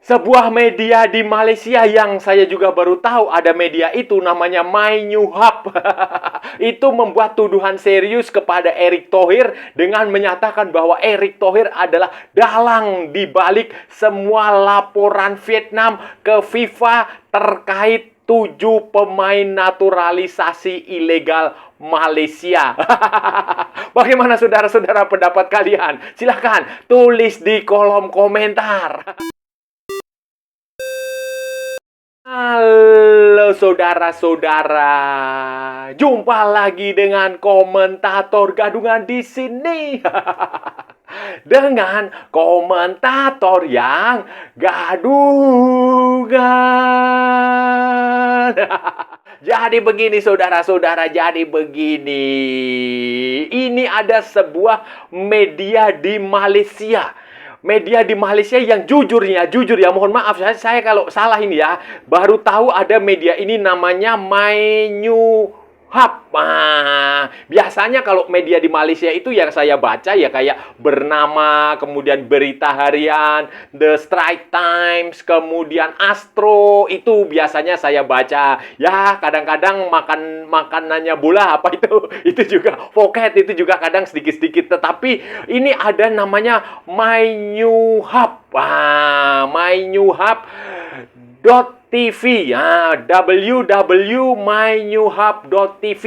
Sebuah media di Malaysia yang saya juga baru tahu ada media itu namanya My New Hub. Itu membuat tuduhan serius kepada Erick Thohir dengan menyatakan bahwa Erick Thohir adalah dalang di balik semua laporan Vietnam ke FIFA terkait 7 pemain naturalisasi ilegal Malaysia. Bagaimana saudara-saudara pendapat kalian? Silahkan tulis di kolom komentar. Halo saudara-saudara, jumpa lagi dengan komentator gadungan di sini. Dengan komentator yang gadungan. Jadi begini saudara-saudara, jadi begini. Ini ada sebuah media di Malaysia. Media di Malaysia yang jujur ya, mohon maaf saya kalau salah ini ya. Baru tahu ada media ini namanya My New Hub. Biasanya kalau media di Malaysia itu yang saya baca ya kayak Bernama, kemudian Berita Harian, The Straits Times, kemudian Astro, itu biasanya saya baca. Ya, kadang-kadang makanannya bola apa itu juga Pocket, itu juga kadang sedikit-sedikit. Tetapi ini ada namanya My New Hub. My New Hub TV, www.mynewhub.tv.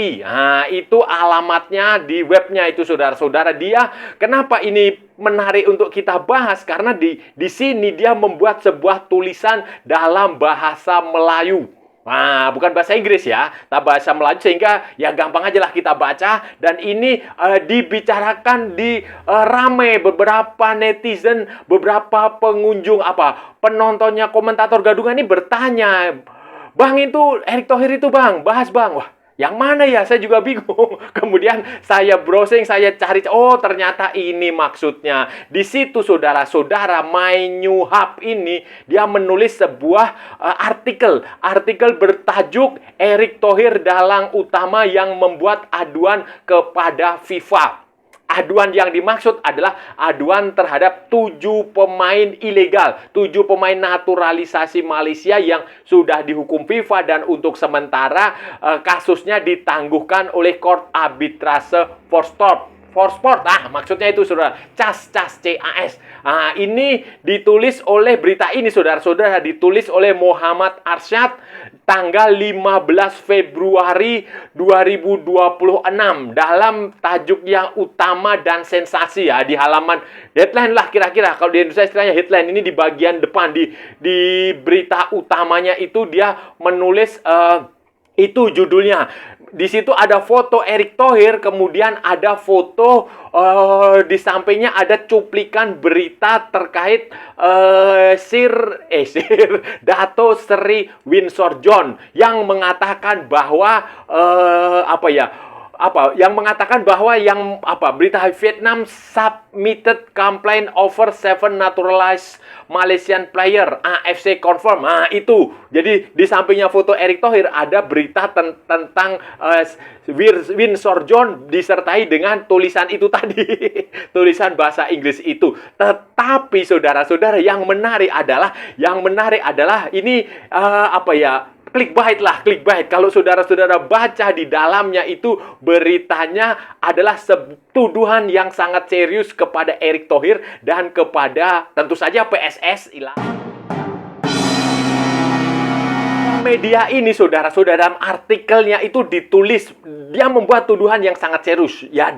Itu alamatnya di webnya itu saudara-saudara. Dia kenapa ini menarik untuk kita bahas? Karena di sini dia membuat sebuah tulisan dalam bahasa Melayu. Bukan bahasa Inggris ya, tapi bahasa Melayu, sehingga ya gampang aja lah kita baca. Dan ini dibicarakan di rame beberapa netizen, beberapa pengunjung penontonnya komentator gadungan ini bertanya, "Bang, itu Erick Thohir itu bang, bahas bang." Wah, yang mana ya? Saya juga bingung. Kemudian saya browsing, saya cari. Oh, ternyata ini maksudnya. Di situ saudara-saudara, My New Hub ini dia menulis sebuah artikel bertajuk Erick Thohir dalang utama yang membuat aduan kepada FIFA. Aduan yang dimaksud adalah aduan terhadap 7 pemain ilegal, 7 pemain naturalisasi Malaysia yang sudah dihukum FIFA, dan untuk sementara kasusnya ditangguhkan oleh Court Arbitrase for Sport. Maksudnya itu saudara, CAS. Ini ditulis oleh, berita ini saudara-saudara ditulis oleh Muhammad Arsyad tanggal 15 Februari 2026 dalam tajuk yang utama dan sensasi ya, di halaman headline lah kira-kira. Kalau di Indonesia istilahnya headline, ini di bagian depan di berita utamanya itu dia menulis itu judulnya. Di situ ada foto Erick Thohir, kemudian ada foto di sampingnya ada cuplikan berita terkait Sir Dato Seri Windsor John yang mengatakan bahwa berita Vietnam submitted complaint over 7 naturalized Malaysian player, AFC confirm. Itu. Jadi di sampingnya foto Erick Thohir ada berita tentang Windsor John disertai dengan tulisan itu tadi. Tulisan bahasa Inggris itu. Tetapi saudara-saudara, yang menarik adalah ini clickbait. Kalau saudara-saudara baca di dalamnya itu beritanya adalah tuduhan yang sangat serius kepada Erick Thohir dan kepada tentu saja PSS. Media ini saudara-saudara, dalam artikelnya itu ditulis, dia membuat tuduhan yang sangat serius. Ya,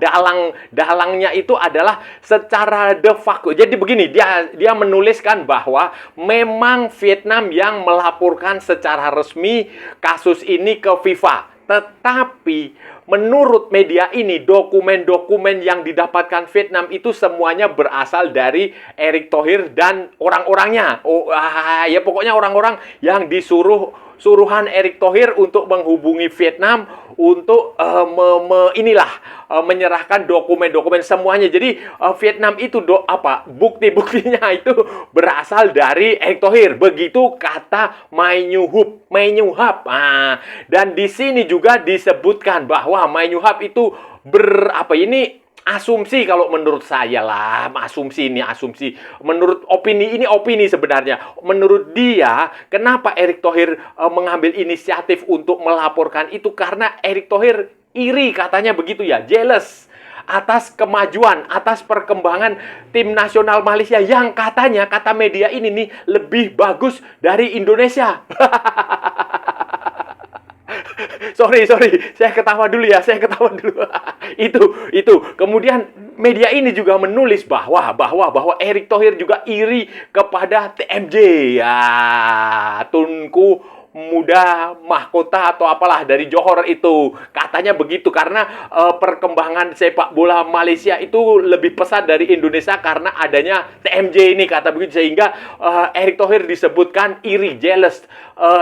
dalangnya itu adalah secara de facto. Jadi begini, dia menuliskan bahwa memang Vietnam yang melaporkan secara resmi kasus ini ke FIFA. Tetapi menurut media ini, dokumen-dokumen yang didapatkan Vietnam itu semuanya berasal dari Erick Thohir dan orang-orangnya. Ya pokoknya orang-orang yang suruhan Erick Thohir untuk menghubungi Vietnam untuk menyerahkan dokumen-dokumen semuanya. Jadi Vietnam itu bukti-buktinya itu berasal dari Erick Thohir. Begitu kata My New Hub. Dan di sini juga disebutkan bahwa My New Hub itu asumsi kalau menurut saya lah, asumsi ini asumsi. Menurut opini ini opini sebenarnya. Menurut dia, kenapa Erick Thohir mengambil inisiatif untuk melaporkan itu karena Erick Thohir iri katanya begitu ya, jealous atas kemajuan, atas perkembangan tim nasional Malaysia yang katanya kata media ini nih lebih bagus dari Indonesia. Sorry, saya ketawa dulu ya, saya ketawa dulu. Itu. Kemudian media ini juga menulis bahwa Erick Thohir juga iri kepada TMJ. Ya, Tunku Muda Mahkota atau apalah dari Johor itu. Katanya begitu karena perkembangan sepak bola Malaysia itu lebih pesat dari Indonesia karena adanya TMJ ini, kata begitu, sehingga Erick Thohir disebutkan iri, jealous,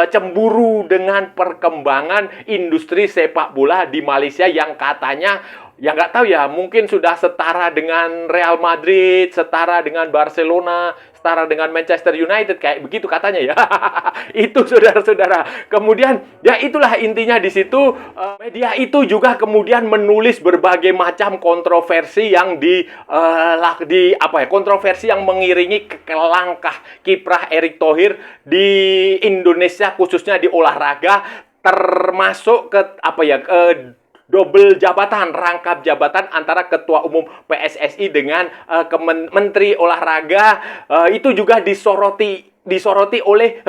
cemburu dengan perkembangan industri sepak bola di Malaysia yang katanya ya nggak tahu ya, mungkin sudah setara dengan Real Madrid, setara dengan Barcelona, setara dengan Manchester United, kayak begitu katanya ya. Itu saudara-saudara. Kemudian ya itulah intinya di situ. Media itu juga kemudian menulis berbagai macam kontroversi yang kontroversi yang mengiringi ke langkah kiprah Erick Thohir di Indonesia, khususnya di olahraga, termasuk double jabatan, rangkap jabatan antara Ketua Umum PSSI dengan Menteri Olahraga. Itu juga disoroti oleh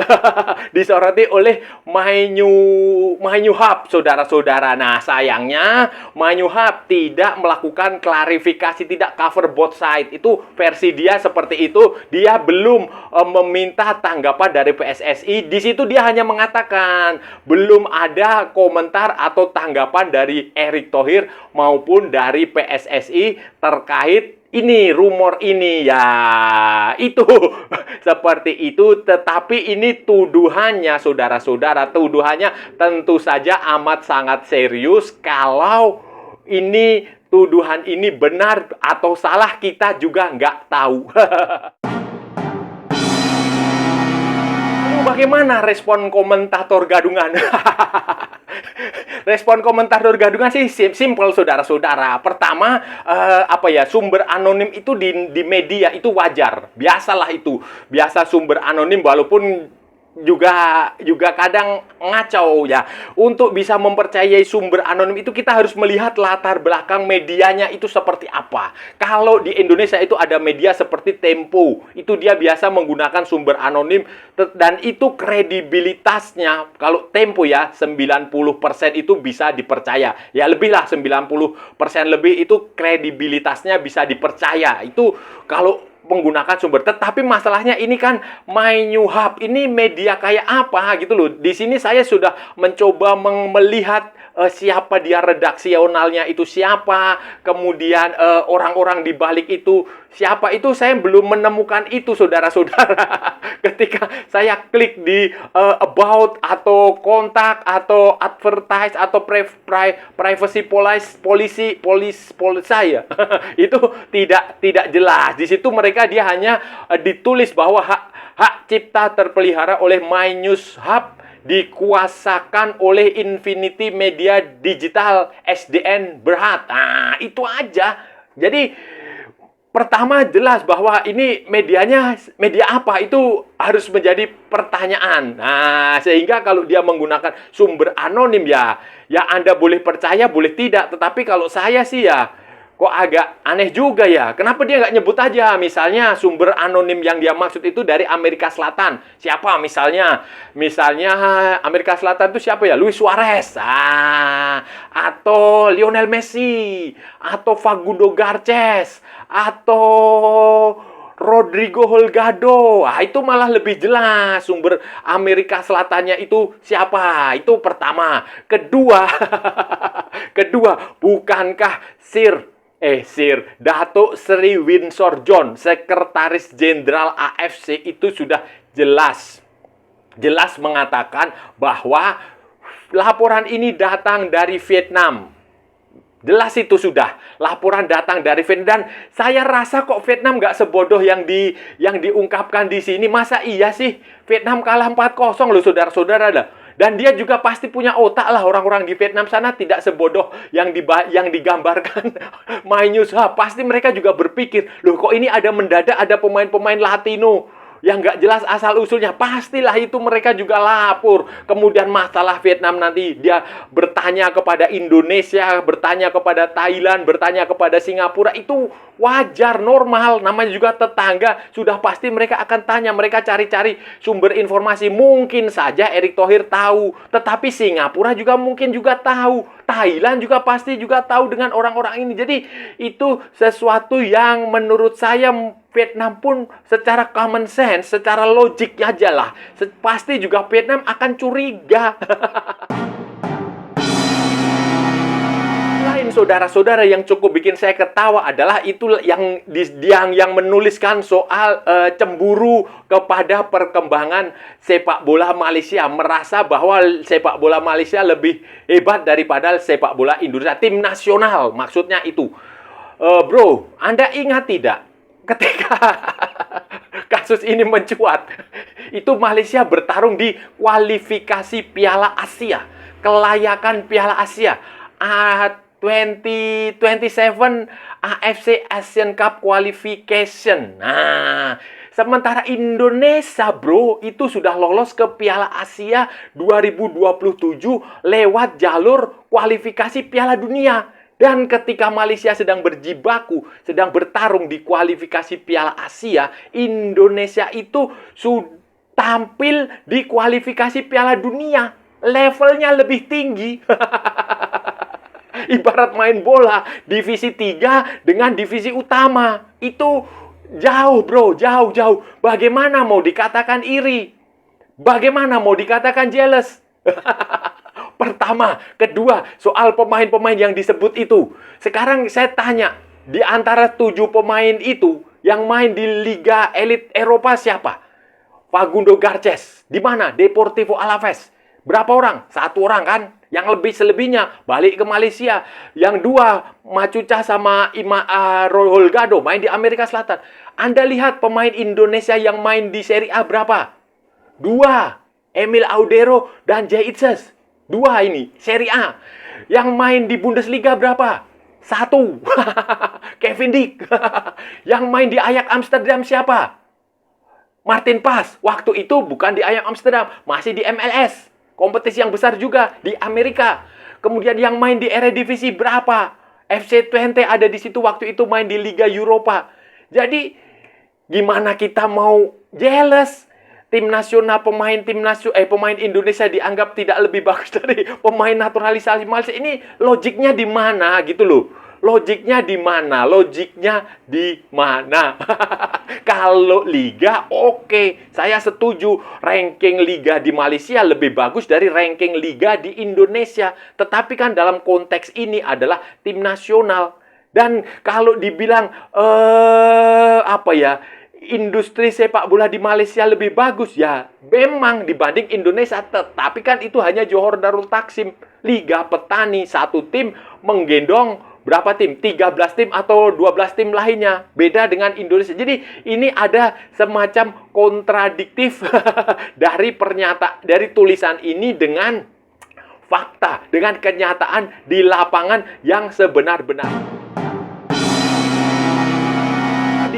My New Hub, saudara-saudara. Nah, sayangnya My New Hub tidak melakukan klarifikasi, tidak cover both side. Itu versi dia seperti itu. Dia belum meminta tanggapan dari PSSI. Di situ dia hanya mengatakan belum ada komentar atau tanggapan dari Erick Thohir maupun dari PSSI terkait ini, rumor ini, ya itu seperti itu. Tetapi ini tuduhannya, saudara-saudara, tuduhannya tentu saja amat sangat serius. Kalau ini tuduhan ini benar atau salah, kita juga nggak tahu. Bagaimana respon komentator gadungan? Respon komentator gadungan sih simple, saudara-saudara. Pertama, sumber anonim itu di media itu wajar, biasalah itu. Biasa sumber anonim, walaupun juga kadang ngacau ya. Untuk bisa mempercayai sumber anonim itu kita harus melihat latar belakang medianya itu seperti apa. Kalau di Indonesia itu ada media seperti Tempo, itu dia biasa menggunakan sumber anonim dan itu kredibilitasnya, kalau Tempo ya 90% itu bisa dipercaya. Ya lebih lah, 90% lebih itu kredibilitasnya bisa dipercaya. Itu kalau menggunakan sumber. Tetapi masalahnya ini kan My New Hub ini media kayak apa gitu loh. Di sini saya sudah mencoba melihat siapa dia, redaksionalnya itu siapa, kemudian orang-orang di balik itu siapa, itu saya belum menemukan itu, saudara-saudara. Ketika saya klik di about atau kontak atau advertise atau privacy policy saya itu tidak jelas. Di situ dia hanya ditulis bahwa hak cipta terpelihara oleh My News Hub dikuasakan oleh Infinity Media Digital SDN Berhad. Nah, itu aja. Jadi pertama jelas bahwa ini medianya media apa, itu harus menjadi pertanyaan. Nah, sehingga kalau dia menggunakan sumber anonim ya Anda boleh percaya, boleh tidak. Tetapi kalau saya sih ya kok agak aneh juga ya. Kenapa dia nggak nyebut aja? Misalnya sumber anonim yang dia maksud itu dari Amerika Selatan. Siapa misalnya? Misalnya Amerika Selatan itu siapa ya? Luis Suarez. Atau Lionel Messi. Atau Facundo Garces. Atau Rodrigo Holgado. Itu malah lebih jelas sumber Amerika Selatannya itu siapa. Itu pertama. Kedua, bukankah Datuk Sri Winsor John, Sekretaris Jenderal AFC itu sudah jelas mengatakan bahwa laporan ini datang dari Vietnam. Jelas itu sudah, laporan datang dari Vietnam. Dan saya rasa kok Vietnam nggak sebodoh yang diungkapkan di sini. Masa iya sih Vietnam kalah 4-0 loh, saudara-saudara. Dan dia juga pasti punya otak lah, orang-orang di Vietnam sana tidak sebodoh yang digambarkan My News. Pasti mereka juga berpikir, loh kok ini ada mendadak ada pemain-pemain Latino yang nggak jelas asal-usulnya. Pastilah itu mereka juga lapor. Kemudian masalah Vietnam nanti dia bertanya kepada Indonesia, bertanya kepada Thailand, bertanya kepada Singapura. Itu wajar, normal. Namanya juga tetangga. Sudah pasti mereka akan tanya. Mereka cari-cari sumber informasi. Mungkin saja Erick Thohir tahu. Tetapi Singapura juga mungkin juga tahu. Thailand juga pasti juga tahu dengan orang-orang ini. Jadi itu sesuatu yang menurut saya Vietnam pun secara common sense, secara logik aja lah. Pasti juga Vietnam akan curiga. Lain saudara-saudara yang cukup bikin saya ketawa adalah itu yang menuliskan soal cemburu kepada perkembangan sepak bola Malaysia, merasa bahwa sepak bola Malaysia lebih hebat daripada sepak bola Indonesia, tim nasional maksudnya itu. Bro, Anda ingat tidak ketika kasus ini mencuat, itu Malaysia bertarung di kualifikasi Piala Asia, kelayakan Piala Asia 2027 AFC Asian Cup Qualification. Nah, sementara Indonesia, bro, itu sudah lolos ke Piala Asia 2027 lewat jalur kualifikasi Piala Dunia. Dan ketika Malaysia sedang berjibaku, sedang bertarung di kualifikasi Piala Asia, Indonesia itu tampil di kualifikasi Piala Dunia. Levelnya lebih tinggi. Ibarat main bola, divisi 3 dengan divisi utama. Itu jauh, bro, jauh. Bagaimana mau dikatakan iri? Bagaimana mau dikatakan jealous? Pertama, kedua, soal pemain-pemain yang disebut itu. Sekarang saya tanya, di antara 7 pemain itu, yang main di Liga Elit Eropa siapa? Facundo Garces. Di mana? Deportivo Alaves. Berapa orang? 1 orang kan? Yang selebihnya balik ke Malaysia. Yang 2, Macuca sama Holgado main di Amerika Selatan. Anda lihat pemain Indonesia yang main di Serie A berapa? 2, Emil Audero dan Jay Itzes. 2 ini, Serie A. Yang main di Bundesliga berapa? 1. Kevin Dick. Yang main di Ajax Amsterdam siapa? Martin Pas. Waktu itu bukan di Ajax Amsterdam, masih di MLS. Kompetisi yang besar juga di Amerika. Kemudian yang main di Eredivisie berapa? FC Twente ada di situ waktu itu main di Liga Eropa. Jadi gimana kita mau jealous? Tim nasional, pemain Indonesia dianggap tidak lebih bagus dari pemain naturalisasi Malaysia. Ini logiknya di mana gitu loh. Logiknya di mana? Kalau liga, oke. Saya setuju. Ranking liga di Malaysia lebih bagus dari ranking liga di Indonesia. Tetapi kan dalam konteks ini adalah tim nasional. Dan kalau dibilang, industri sepak bola di Malaysia lebih bagus, ya memang dibanding Indonesia. Tetapi kan itu hanya Johor Darul Taksim. Liga Petani, 1 tim menggendong berapa tim? 13 tim atau 12 tim lainnya. Beda dengan Indonesia. Jadi ini ada semacam kontradiktif dari tulisan ini dengan fakta, dengan kenyataan di lapangan yang sebenar-benar.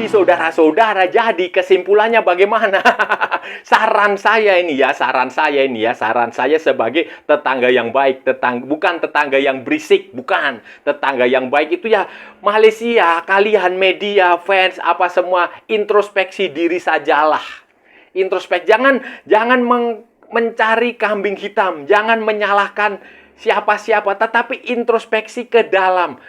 Saudara-saudara, jadi kesimpulannya bagaimana? Saran saya sebagai tetangga yang baik, bukan tetangga yang berisik, bukan. Tetangga yang baik itu ya Malaysia, kalian media, fans, apa semua introspeksi diri sajalah. Introspeksi, jangan mencari kambing hitam, jangan menyalahkan siapa-siapa, tetapi introspeksi ke dalam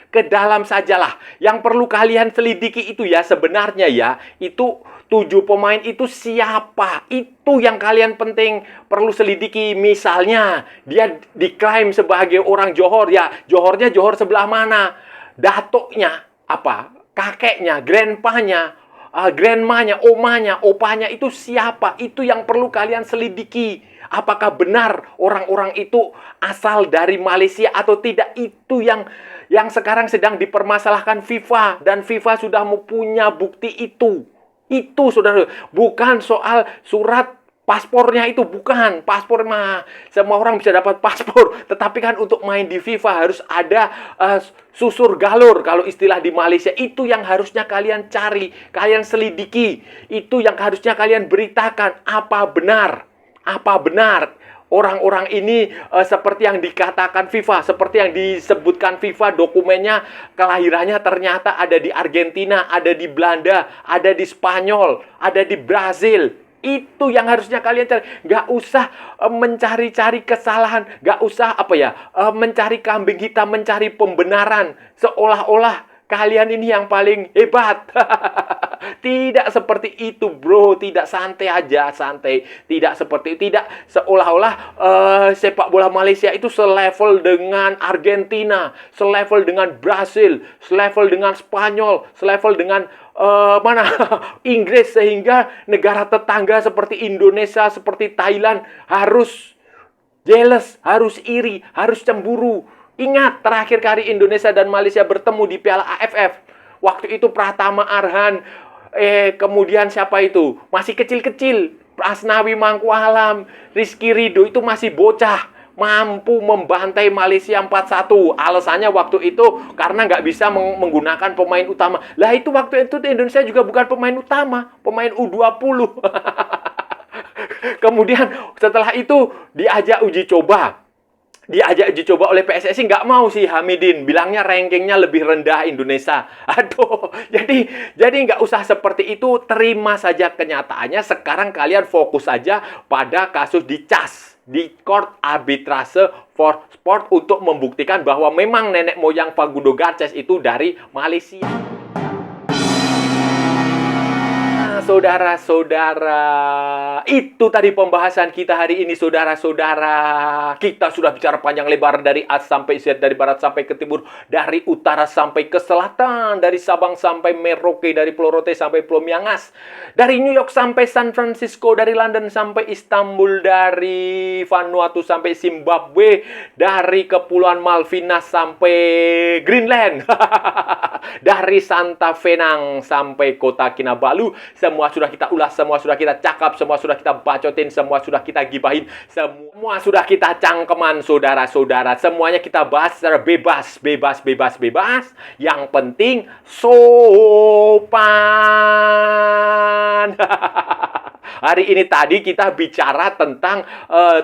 sajalah. Yang perlu kalian selidiki itu ya sebenarnya ya, itu 7 pemain itu siapa? Itu yang kalian penting perlu selidiki. Misalnya dia diklaim sebagai orang Johor, ya Johornya Johor sebelah mana? Datuknya apa? Kakeknya, grandmanya, omanya, opanya itu siapa? Itu yang perlu kalian selidiki. Apakah benar orang-orang itu asal dari Malaysia atau tidak? Itu yang sekarang sedang dipermasalahkan FIFA. Dan FIFA sudah mempunyai bukti itu. Itu, saudara. Bukan soal surat paspornya itu bukan. Paspor mah semua orang bisa dapat paspor. Tetapi kan untuk main di FIFA harus ada susur galur. Kalau istilah di Malaysia, itu yang harusnya kalian cari, kalian selidiki. Itu yang harusnya kalian beritakan. Apa benar? Apa benar? Orang-orang ini seperti yang dikatakan FIFA, seperti yang disebutkan FIFA, dokumennya kelahirannya ternyata ada di Argentina, ada di Belanda, ada di Spanyol, ada di Brazil. Itu yang harusnya kalian cari. Nggak usah mencari-cari kesalahan. Nggak usah mencari kambing hitam, mencari pembenaran. Seolah-olah kalian ini yang paling hebat. Tidak seperti itu, bro. Tidak, santai aja, santai. Tidak seperti itu. Tidak seolah-olah sepak bola Malaysia itu selevel dengan Argentina, selevel dengan Brasil, selevel dengan Spanyol, selevel dengan Inggris, sehingga negara tetangga seperti Indonesia, seperti Thailand harus jealous, harus iri, harus cemburu. Ingat, terakhir kali Indonesia dan Malaysia bertemu di Piala AFF. Waktu itu Pratama Arhan, kemudian siapa itu? Masih kecil-kecil. Asnawi Mangkualam, Rizky Ridho itu masih bocah. Mampu membantai Malaysia 4-1. Alasannya waktu itu karena nggak bisa menggunakan pemain utama. Lah itu waktu itu Indonesia juga bukan pemain utama, pemain U20. Kemudian setelah itu diajak uji coba. Diajak uji coba oleh PSSI, nggak mau sih Hamidin, bilangnya rankingnya lebih rendah Indonesia. Aduh, jadi nggak usah seperti itu, terima saja kenyataannya. Sekarang kalian fokus saja pada kasus di CAS, di Court Arbitrase for Sport, untuk membuktikan bahwa memang nenek moyang Facundo Garcés itu dari Malaysia. Saudara-saudara, itu tadi pembahasan kita hari ini, saudara-saudara. Kita sudah bicara panjang lebar dari A sampai Z, dari barat sampai ke timur, dari utara sampai ke selatan, dari Sabang sampai Merauke, dari Pulau Rote sampai Pulau Miangas, dari New York sampai San Francisco, dari London sampai Istanbul, dari Vanuatu sampai Zimbabwe, dari Kepulauan Malvinas sampai Greenland, dari Santa Fenang sampai Kota Kinabalu. Semua sudah kita ulas, semua sudah kita cakap, semua sudah kita bacotin, semua sudah kita gibahin, semua sudah kita cangkeman, saudara-saudara. Semuanya kita bahas secara bebas. Yang penting sopan. Hari ini tadi kita bicara tentang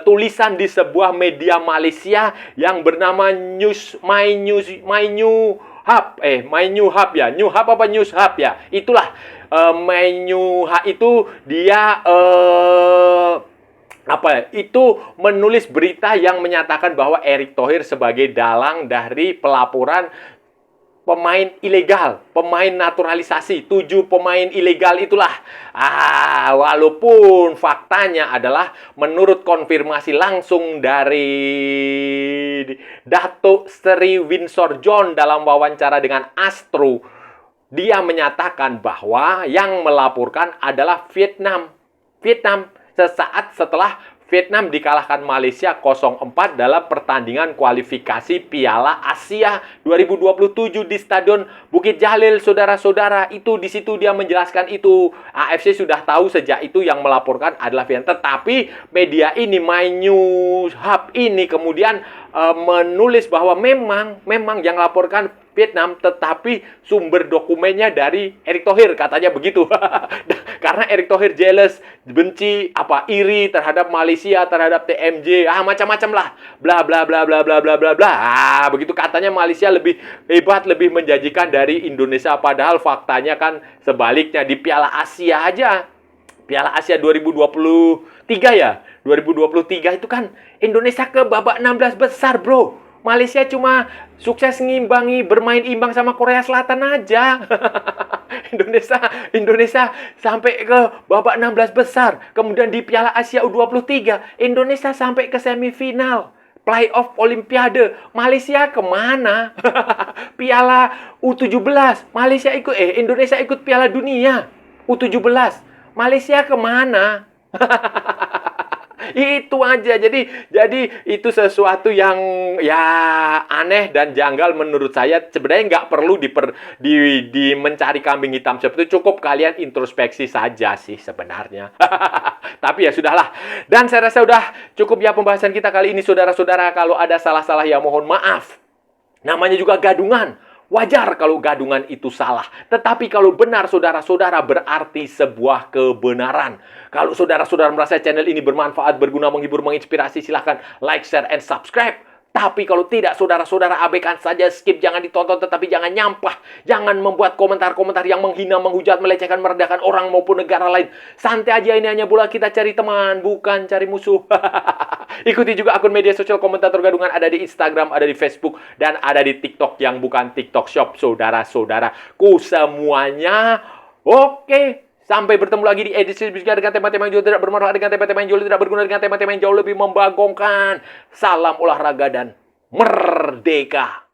tulisan di sebuah media Malaysia yang bernama My New Hub ya, New Hub apa News Hub ya, itulah. My New Hub itu dia itu menulis berita yang menyatakan bahwa Erick Thohir sebagai dalang dari pelaporan pemain ilegal, pemain naturalisasi, 7 pemain ilegal itulah. Walaupun faktanya adalah menurut konfirmasi langsung dari Datuk Seri Windsor John dalam wawancara dengan Astro, dia menyatakan bahwa yang melaporkan adalah Vietnam. Sesaat setelah Vietnam dikalahkan Malaysia 0-4 dalam pertandingan kualifikasi Piala Asia 2027 di Stadion Bukit Jalil, saudara-saudara. Itu di situ dia menjelaskan itu. AFC sudah tahu sejak itu yang melaporkan adalah Vietnam. Tetapi media ini, My News Hub ini, kemudian menulis bahwa memang yang laporkan Vietnam, tetapi sumber dokumennya dari Erick Thohir, katanya begitu. Karena Erick Thohir jealous, benci, iri terhadap Malaysia, terhadap TMJ, macam-macam lah, bla bla bla bla bla bla bla bla. Begitu katanya Malaysia lebih hebat, lebih menjanjikan dari Indonesia, padahal faktanya kan sebaliknya. Di Piala Asia aja, Piala Asia 2023 ya, 2023 itu kan Indonesia ke babak 16 besar, bro. Malaysia cuma sukses ngimbangi, bermain imbang sama Korea Selatan aja. Indonesia sampai ke babak 16 besar. Kemudian di Piala Asia U23, Indonesia sampai ke semifinal playoff Olimpiade. Malaysia kemana? Piala U17, Indonesia ikut Piala Dunia U17. Malaysia kemana? Itu aja. Jadi itu sesuatu yang ya aneh dan janggal menurut saya. Sebenarnya nggak perlu mencari kambing hitam seperti itu. Cukup kalian introspeksi saja sih sebenarnya. Tapi ya sudahlah. Dan saya rasa udah cukup ya pembahasan kita kali ini, saudara-saudara. Kalau ada salah-salah ya mohon maaf. Namanya juga gadungan. Wajar kalau gadungan itu salah. Tetapi kalau benar, saudara-saudara, berarti sebuah kebenaran. Kalau saudara-saudara merasa channel ini bermanfaat, berguna, menghibur, menginspirasi, silahkan like, share, and subscribe. Tapi kalau tidak, saudara-saudara abaikan saja, skip, jangan ditonton, tetapi jangan nyampah. Jangan membuat komentar-komentar yang menghina, menghujat, melecehkan, merendahkan orang maupun negara lain. Santai aja, ini hanya bola kita cari teman, bukan cari musuh. Ikuti juga akun media sosial Komentator Gadungan, ada di Instagram, ada di Facebook, dan ada di TikTok yang bukan TikTok Shop, saudara-saudaraku semuanya. Oke. Sampai bertemu lagi di edisi berikutnya dengan tema-tema yang jauh tidak bermanfaat, dengan tema-tema yang jauh tidak berguna, dengan tema-tema yang jauh lebih membagongkan. Salam olahraga dan merdeka.